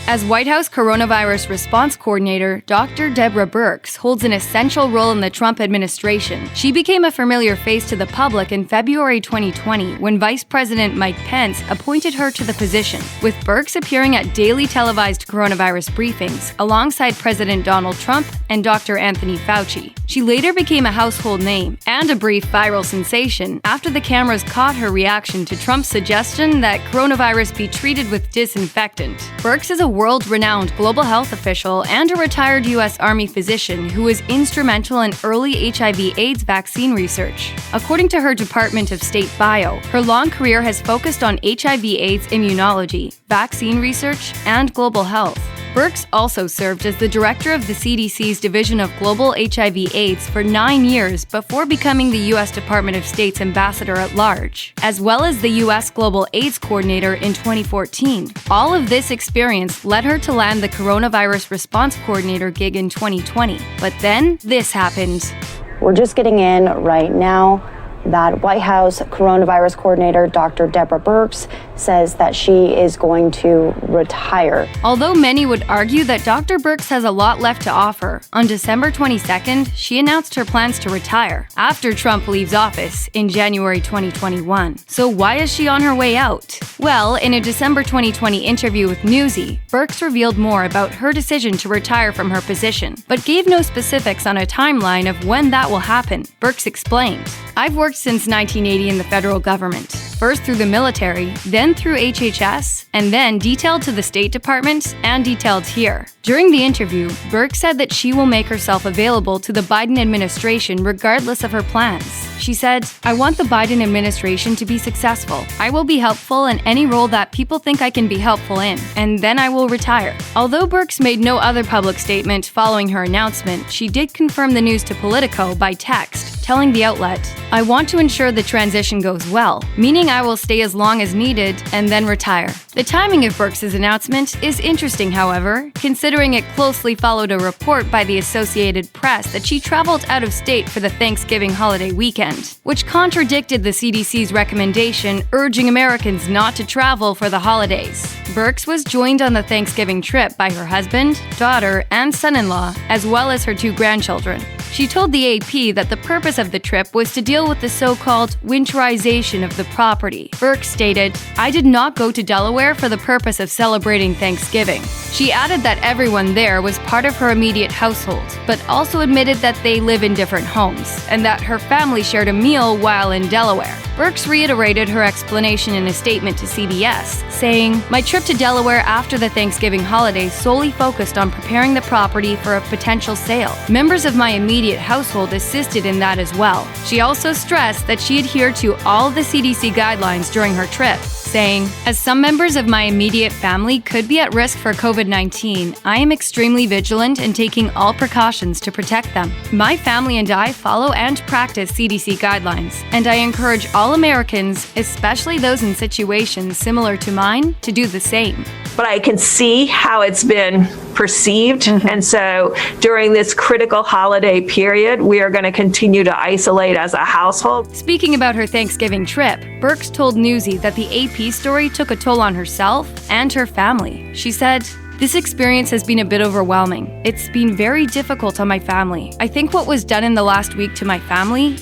As White House Coronavirus Response Coordinator, Dr. Deborah Birx holds an essential role in the Trump administration. She became a familiar face to the public in February 2020 when Vice President Mike Pence appointed her to the position, with Birx appearing at daily televised coronavirus briefings alongside President Donald Trump and Dr. Anthony Fauci. She later became a household name and a brief viral sensation after the cameras caught her reaction to Trump's suggestion that coronavirus be treated with disinfectant. Birx is a world-renowned global health official and a retired U.S. Army physician who was instrumental in early HIV/AIDS vaccine research. According to her Department of State bio, her long career has focused on HIV/AIDS immunology, vaccine research, and global health. Birx also served as the director of the CDC's Division of Global HIV/AIDS for 9 years before becoming the U.S. Department of State's ambassador at large, as well as the U.S. Global AIDS Coordinator in 2014. All of this experience led her to land the Coronavirus Response Coordinator gig in 2020. But then this happened. We're just getting in right now that White House Coronavirus Coordinator, Dr. Deborah Birx, says that she is going to retire. Although many would argue that Dr. Birx has a lot left to offer, on December 22nd, she announced her plans to retire after Trump leaves office in January 2021. So why is she on her way out? Well, in a December 2020 interview with Newsy, Birx revealed more about her decision to retire from her position, but gave no specifics on a timeline of when that will happen. Birx explained, "I've worked since 1980 in the federal government, first through the military, then through HHS, and then detailed to the State Department and detailed here." During the interview, Birx said that she will make herself available to the Biden administration regardless of her plans. She said, "I want the Biden administration to be successful. I will be helpful in any role that people think I can be helpful in, and then I will retire." Although Birx made no other public statement following her announcement, she did confirm the news to Politico by text, telling the outlet, "I want to ensure the transition goes well, meaning I will stay as long as needed and then retire." The timing of Birx's announcement is interesting, however, considering it closely followed a report by the Associated Press that she traveled out of state for the Thanksgiving holiday weekend, which contradicted the CDC's recommendation urging Americans not to travel for the holidays. Birx was joined on the Thanksgiving trip by her husband, daughter, and son-in-law, as well as her 2 grandchildren. She told the AP that the purpose of the trip was to deal with the so-called winterization of the property. Birx stated, "I did not go to Delaware for the purpose of celebrating Thanksgiving." She added that everyone there was part of her immediate household, but also admitted that they live in different homes, and that her family shared a meal while in Delaware. Birx reiterated her explanation in a statement to CBS, saying, "My trip to Delaware after the Thanksgiving holiday solely focused on preparing the property for a potential sale. Members of my immediate household assisted in that as well." She also stressed that she adhered to all of the CDC guidelines during her trip, saying, "As some members of my immediate family could be at risk for COVID-19, I am extremely vigilant in taking all precautions to protect them. My family and I follow and practice CDC guidelines, and I encourage all Americans, especially those in situations similar to mine, to do the same." But I can see how it's been perceived. And so during this critical holiday period, we are going to continue to isolate as a household. Speaking about her Thanksgiving trip, Birx told Newsy that the AP story took a toll on herself and her family. She said, "This experience has been a bit overwhelming. It's been very difficult on my family. I think what was done in the last week to my family,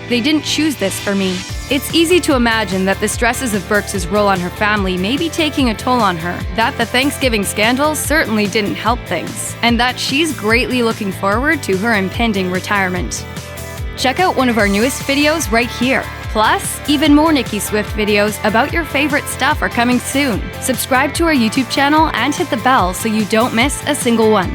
they didn't choose this for me." It's easy to imagine that the stresses of Birx's role on her family may be taking a toll on her, that the Thanksgiving scandal certainly didn't help things, and that she's greatly looking forward to her impending retirement. Check out one of our newest videos right here. Plus, even more Nicki Swift videos about your favorite stuff are coming soon. Subscribe to our YouTube channel and hit the bell so you don't miss a single one.